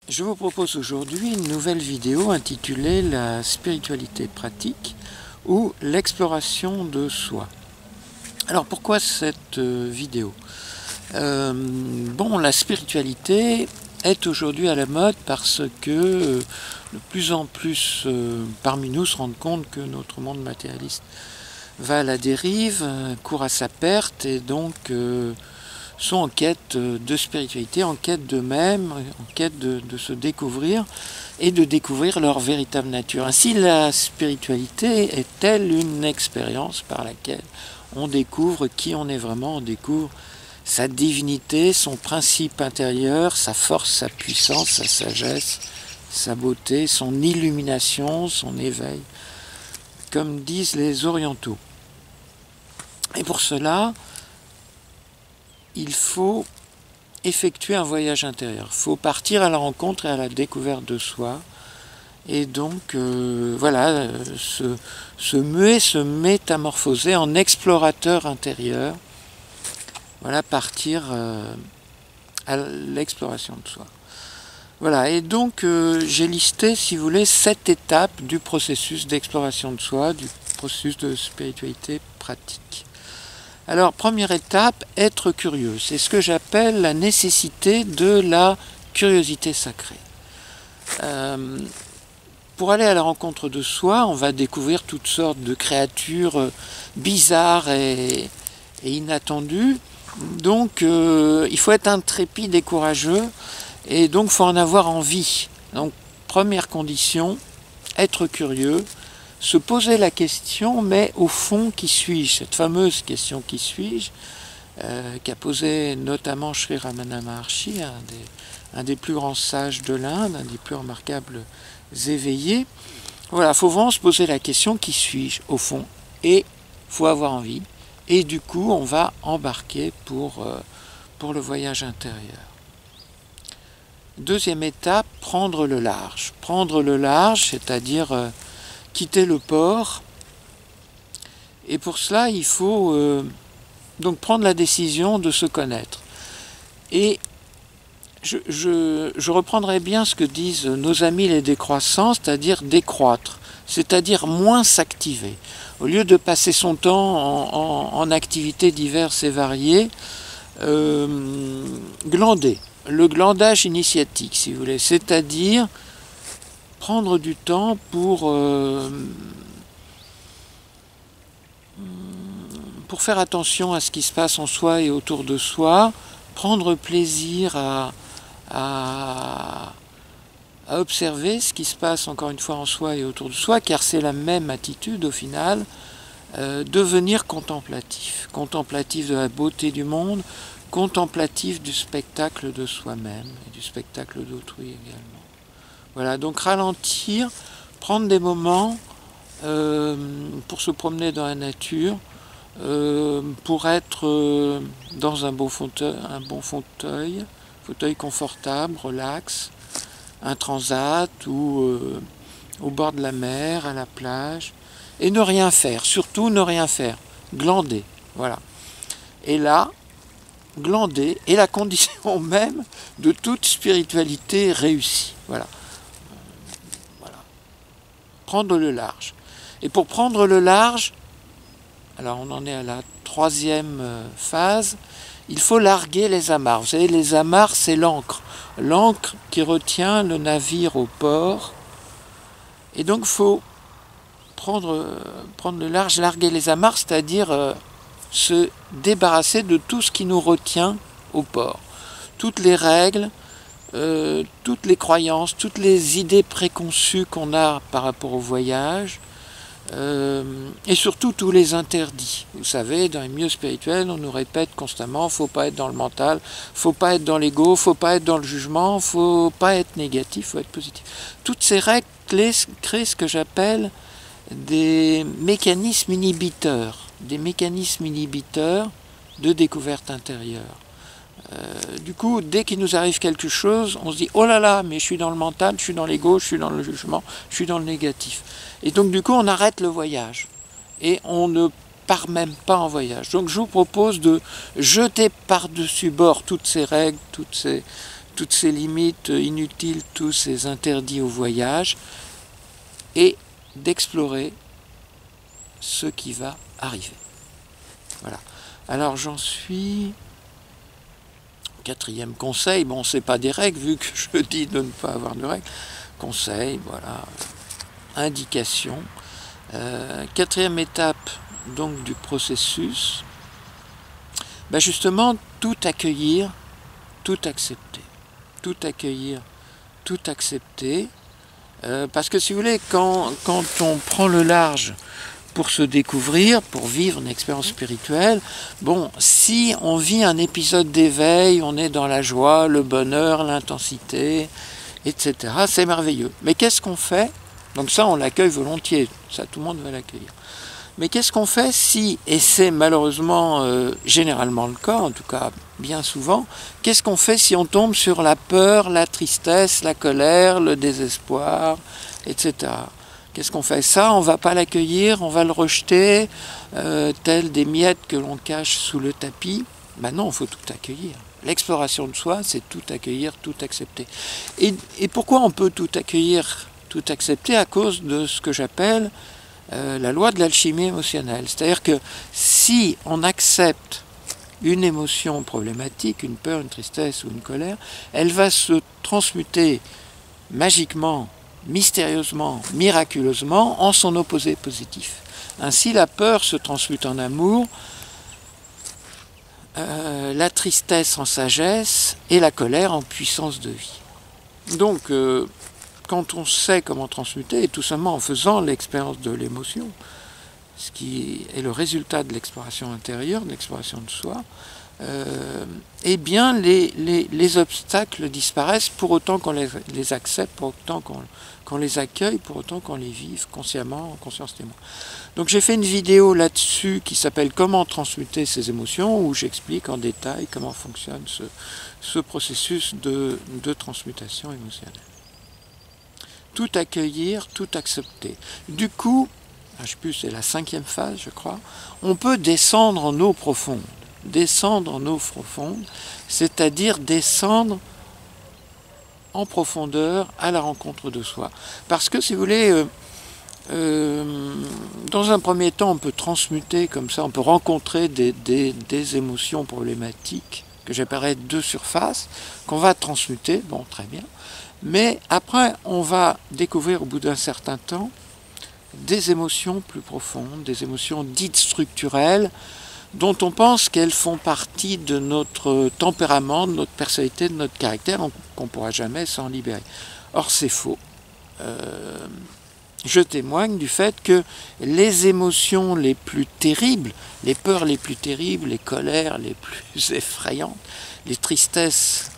Je vous propose aujourd'hui une nouvelle vidéo intitulée La spiritualité pratique ou l'exploration de soi. Alors pourquoi cette vidéo? La spiritualité est aujourd'hui à la mode parce que de plus en plus parmi nous se rendent compte que notre monde matérialiste va à la dérive, court à sa perte et donc sont en quête de spiritualité, en quête d'eux-mêmes, en quête de se découvrir et de découvrir leur véritable nature. Ainsi, la spiritualité est-elle une expérience par laquelle on découvre qui on est vraiment, on découvre sa divinité, son principe intérieur, sa force, sa puissance, sa sagesse, sa beauté, son illumination, son éveil, comme disent les orientaux. Et pour cela, il faut effectuer un voyage intérieur. Il faut partir à la rencontre et à la découverte de soi. Et donc, se muer, se métamorphoser en explorateur intérieur. Voilà, partir à l'exploration de soi. Voilà, et donc j'ai listé, si vous voulez, 7 étapes du processus d'exploration de soi, du processus de spiritualité pratique. Alors, première étape, être curieux. C'est ce que j'appelle la nécessité de la curiosité sacrée. Pour aller à la rencontre de soi, on va découvrir toutes sortes de créatures bizarres et inattendues. Donc, il faut être intrépide et courageux, et donc il faut en avoir envie. Donc, première condition, être curieux. Se poser la question, mais au fond, qui suis-je? Cette fameuse question qui suis-je, qu'a posée notamment Sri Ramana Maharshi, un des plus grands sages de l'Inde, un des plus remarquables éveillés. Voilà, il faut vraiment se poser la question, qui suis-je au fond? Et il faut avoir envie. Et du coup, on va embarquer pour le voyage intérieur. Deuxième étape, prendre le large. Prendre le large, c'est-à-dire quitter le port, et pour cela il faut donc prendre la décision de se connaître. Et je reprendrai bien ce que disent nos amis les décroissants, c'est-à-dire décroître, c'est-à-dire moins s'activer. Au lieu de passer son temps en activités diverses et variées, glander, le glandage initiatique si vous voulez, c'est-à-dire prendre du temps pour faire attention à ce qui se passe en soi et autour de soi, prendre plaisir à observer ce qui se passe encore une fois en soi et autour de soi, car c'est la même attitude au final, devenir contemplatif, contemplatif de la beauté du monde, contemplatif du spectacle de soi-même et du spectacle d'autrui également. Voilà, donc ralentir, prendre des moments pour se promener dans la nature, pour être dans un bon fauteuil confortable, relax, un transat ou au bord de la mer, à la plage, et ne rien faire, surtout ne rien faire, glander, voilà. Et là, glander est la condition même de toute spiritualité réussie, voilà. Prendre le large. Et pour prendre le large, alors on en est à la troisième phase, il faut larguer les amarres. Vous savez, les amarres, c'est l'ancre. L'ancre qui retient le navire au port. Et donc il faut prendre le large, larguer les amarres, c'est-à-dire se débarrasser de tout ce qui nous retient au port. Toutes les règles, toutes les croyances, toutes les idées préconçues qu'on a par rapport au voyage, et surtout tous les interdits. Vous savez, dans les milieux spirituels, on nous répète constamment, faut pas être dans le mental, faut pas être dans l'ego, faut pas être dans le jugement, faut pas être négatif, faut être positif. Toutes ces règles créent ce que j'appelle des mécanismes inhibiteurs de découverte intérieure. Du coup, dès qu'il nous arrive quelque chose, on se dit « Oh là là, mais je suis dans le mental, je suis dans l'ego, je suis dans le jugement, je suis dans le négatif. » Et donc du coup, on arrête le voyage. Et on ne part même pas en voyage. Donc je vous propose de jeter par-dessus bord toutes ces règles, toutes toutes ces limites inutiles, tous ces interdits au voyage, et d'explorer ce qui va arriver. Voilà. Alors j'en suis... 4e conseil, bon, c'est pas des règles, vu que je dis de ne pas avoir de règles. Conseil, voilà, indication. 4e étape, donc, du processus, ben justement, tout accueillir, tout accepter. Tout accueillir, tout accepter. Parce que si vous voulez, quand on prend le large pour se découvrir, pour vivre une expérience spirituelle, bon, si on vit un épisode d'éveil, on est dans la joie, le bonheur, l'intensité, etc., c'est merveilleux. Mais qu'est-ce qu'on fait? Donc ça, on l'accueille volontiers, ça, tout le monde va l'accueillir. Mais qu'est-ce qu'on fait si, et c'est malheureusement généralement le cas, en tout cas bien souvent, qu'est-ce qu'on fait si on tombe sur la peur, la tristesse, la colère, le désespoir, etc. Qu'est-ce qu'on fait? Ça, on ne va pas l'accueillir, on va le rejeter, tel des miettes que l'on cache sous le tapis. Ben non, il faut tout accueillir. L'exploration de soi, c'est tout accueillir, tout accepter. Et pourquoi on peut tout accueillir, tout accepter? À cause de ce que j'appelle la loi de l'alchimie émotionnelle. C'est-à-dire que si on accepte une émotion problématique, une peur, une tristesse ou une colère, elle va se transmuter magiquement, mystérieusement, miraculeusement en son opposé positif. Ainsi, la peur se transmute en amour, la tristesse en sagesse et la colère en puissance de vie. Donc, quand on sait comment transmuter, et tout simplement en faisant l'expérience de l'émotion, ce qui est le résultat de l'exploration intérieure, de l'exploration de soi, eh bien les obstacles disparaissent pour autant qu'on les accepte, pour autant qu'on les accueille, pour autant qu'on les vive consciemment, en conscience témoin. Donc j'ai fait une vidéo là-dessus qui s'appelle « Comment transmuter ses émotions » où j'explique en détail comment fonctionne ce processus de transmutation émotionnelle. Tout accueillir, tout accepter. Du coup, je ne sais plus, c'est la 5e phase, je crois, on peut descendre en eau profonde. Descendre en eau profonde, c'est-à-dire descendre en profondeur à la rencontre de soi. Parce que, si vous voulez, dans un premier temps, on peut transmuter comme ça, on peut rencontrer des émotions problématiques que j'appellerais de surface, qu'on va transmuter, bon, très bien. Mais après, on va découvrir au bout d'un certain temps des émotions plus profondes, des émotions dites structurelles, dont on pense qu'elles font partie de notre tempérament, de notre personnalité, de notre caractère, qu'on ne pourra jamais s'en libérer. Or, c'est faux. Je témoigne du fait que les émotions les plus terribles, les peurs les plus terribles, les colères les plus effrayantes, les tristesses,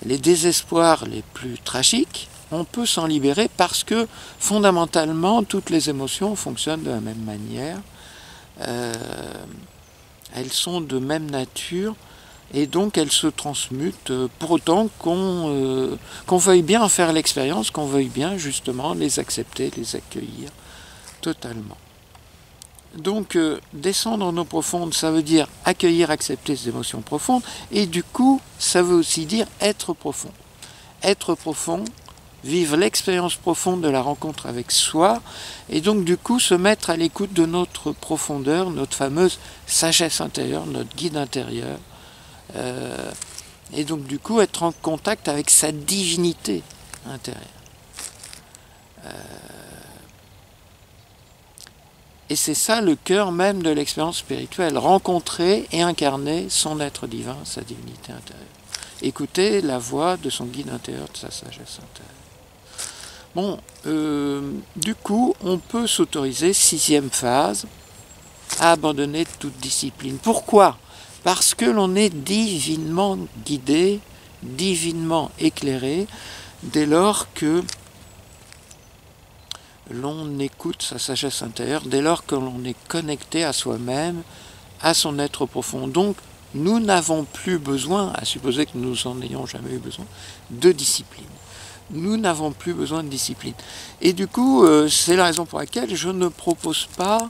les désespoirs les plus tragiques, on peut s'en libérer parce que fondamentalement toutes les émotions fonctionnent de la même manière, elles sont de même nature et donc elles se transmutent pour autant qu'on veuille bien en faire l'expérience, qu'on veuille bien justement les accepter, les accueillir totalement. Donc descendre en eau profonde, ça veut dire accueillir, accepter ces émotions profondes, et du coup, ça veut aussi dire être profond. Être profond, vivre l'expérience profonde de la rencontre avec soi, et donc du coup se mettre à l'écoute de notre profondeur, notre fameuse sagesse intérieure, notre guide intérieur, et donc du coup être en contact avec sa divinité intérieure. Et c'est ça le cœur même de l'expérience spirituelle, rencontrer et incarner son être divin, sa divinité intérieure. Écouter la voix de son guide intérieur, de sa sagesse intérieure. Bon, du coup, on peut s'autoriser, 6e phase, à abandonner toute discipline. Pourquoi? Parce que l'on est divinement guidé, divinement éclairé, dès lors que l'on écoute sa sagesse intérieure, dès lors que l'on est connecté à soi-même, à son être profond. Donc, nous n'avons plus besoin, à supposer que nous n'en ayons jamais eu besoin, de discipline. Nous n'avons plus besoin de discipline. Et du coup, c'est la raison pour laquelle je ne propose pas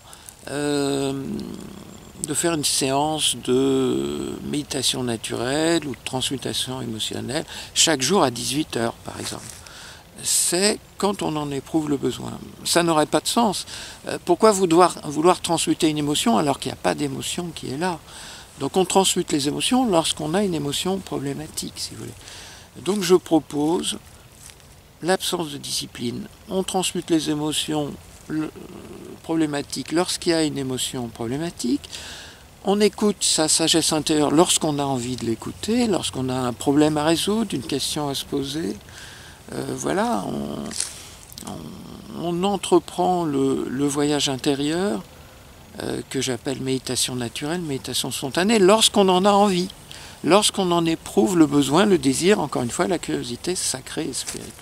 de faire une séance de méditation naturelle ou de transmutation émotionnelle chaque jour à 18 heures par exemple. C'est quand on en éprouve le besoin. Ça n'aurait pas de sens. Pourquoi vouloir transmuter une émotion alors qu'il n'y a pas d'émotion qui est là? Donc on transmute les émotions lorsqu'on a une émotion problématique, si vous voulez. Donc je propose l'absence de discipline. On transmute les émotions problématiques lorsqu'il y a une émotion problématique. On écoute sa sagesse intérieure lorsqu'on a envie de l'écouter, lorsqu'on a un problème à résoudre, une question à se poser. Voilà, on entreprend le voyage intérieur que j'appelle méditation naturelle, méditation spontanée, lorsqu'on en a envie, lorsqu'on en éprouve le besoin, le désir, encore une fois, la curiosité sacrée et spirituelle.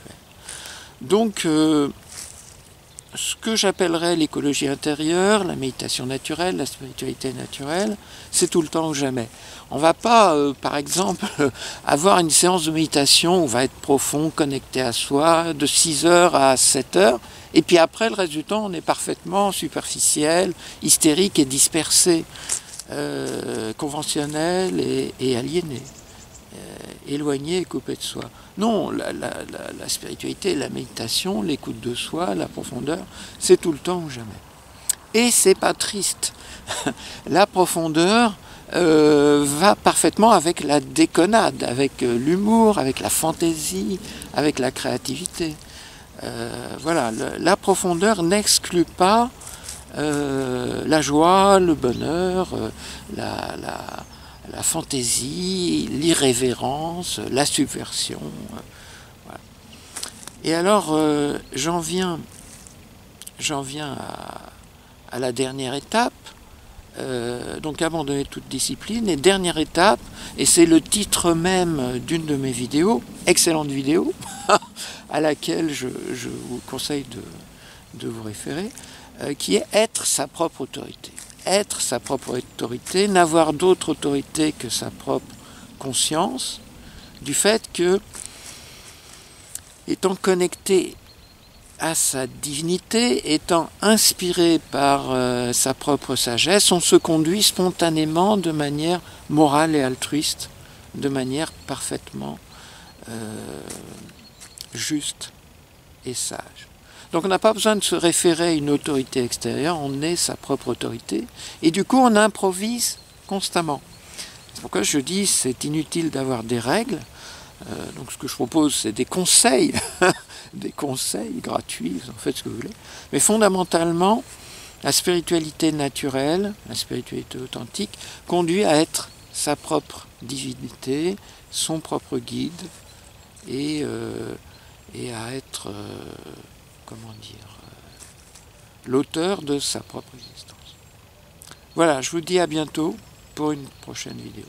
Donc, ce que j'appellerais l'écologie intérieure, la méditation naturelle, la spiritualité naturelle, c'est tout le temps ou jamais. On ne va pas, par exemple, avoir une séance de méditation où on va être profond, connecté à soi, de 6 heures à 7 heures, et puis après, le reste du temps, on est parfaitement superficiel, hystérique et dispersé, conventionnel et aliéné, éloigné et coupé de soi. Non, la spiritualité, la méditation, l'écoute de soi, la profondeur, c'est tout le temps ou jamais. Et c'est pas triste. La profondeur va parfaitement avec la déconnade, avec l'humour, avec la fantaisie, avec la créativité. Voilà, la profondeur n'exclut pas la joie, le bonheur, la fantaisie, l'irrévérence, la subversion. Voilà. Et alors, j'en viens à la dernière étape, donc abandonner toute discipline. Et dernière étape, et c'est le titre même d'une de mes vidéos, excellente vidéo, à laquelle je vous conseille de vous référer, qui est être sa propre autorité. Être sa propre autorité, n'avoir d'autre autorité que sa propre conscience, du fait que, étant connecté à sa divinité, étant inspiré par sa propre sagesse, on se conduit spontanément de manière morale et altruiste, de manière parfaitement juste et sage. Donc on n'a pas besoin de se référer à une autorité extérieure, on est sa propre autorité, et du coup on improvise constamment. C'est pourquoi je dis c'est inutile d'avoir des règles, donc ce que je propose c'est des conseils, des conseils gratuits, vous en faites ce que vous voulez, mais fondamentalement la spiritualité naturelle, la spiritualité authentique, conduit à être sa propre divinité, son propre guide, et à être... comment dire, l'auteur de sa propre existence. Voilà, je vous dis à bientôt pour une prochaine vidéo.